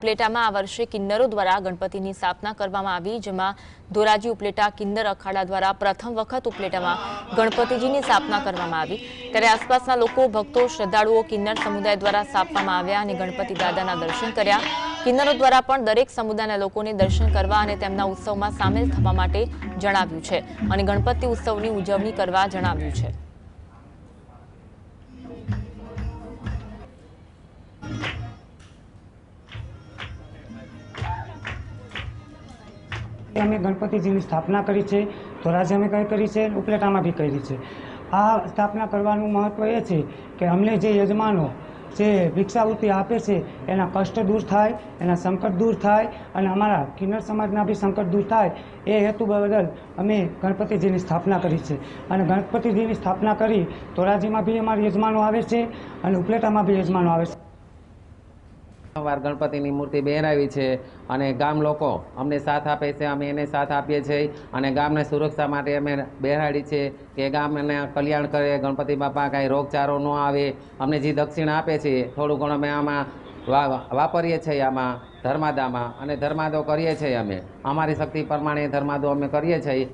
ઉપલેટામાં આ વર્ષે કિન્નરો દ્વારા ગણપતિની સ્થાપના કરવામાં આવી, જેમાં ધોરાજી ઉપલેટા કિન્નર અખાડા દ્વારા પ્રથમ વખત ઉપલેટામાં ગણપતિજીની સ્થાપના કરવામાં આવી। ત્યારે આસપાસના લોકો, ભક્તો, શ્રદ્ધાળુઓ કિન્નર સમુદાય દ્વારા સ્થાપવામાં આવ્યા અને ગણપતિ દાદાના દર્શન કર્યા। કિન્નરો દ્વારા પણ દરેક સમુદાયના લોકોને દર્શન કરવા અને તેમના ઉત્સવમાં સામેલ થવા માટે જણાવ્યું છે અને ગણપતિ ઉત્સવની ઉજવણી કરવા જણાવ્યું છે। અમે ગણપતિજીની સ્થાપના કરી છે, ધોરાજી અમે કરી છે, ઉપલેટામાં બી કરી છે। આ સ્થાપના કરવાનું મહત્વ એ છે કે અમને જે યજમાનો જે ભિક્ષાવૃત્તિ આપે છે એના કષ્ટ દૂર થાય, એના સંકટ દૂર થાય અને અમારા કિન્નર સમાજના બી સંકટ દૂર થાય એ હેતુ બદલ અમે ગણપતિજીની સ્થાપના કરી છે। અને ગણપતિજીની સ્થાપના કરી ધોરાજીમાં બી અમારા યજમાનો આવે છે અને ઉપલેટામાં બી યજમાનો આવે છે। વાર ગણપતિની મૂર્તિ બેરાવી છે અને ગામ લોકો અમને સાથ આપે છે, અમે એને સાથ આપીએ છીએ અને ગામને સુરક્ષા માટે અમે બેહાડી છે કે ગામને કલ્યાણ કરે, ગણપતિ બાપા કાંઈ રોગચારો ન આવે। અમને જે દક્ષિણ આપે છે થોડું ઘણું અમે આમાં વાપરીએ છીએ, આમાં ધર્માદામાં, અને ધર્માદો કરીએ છીએ। અમે અમારી શક્તિ પ્રમાણે ધર્માદો અમે કરીએ છીએ।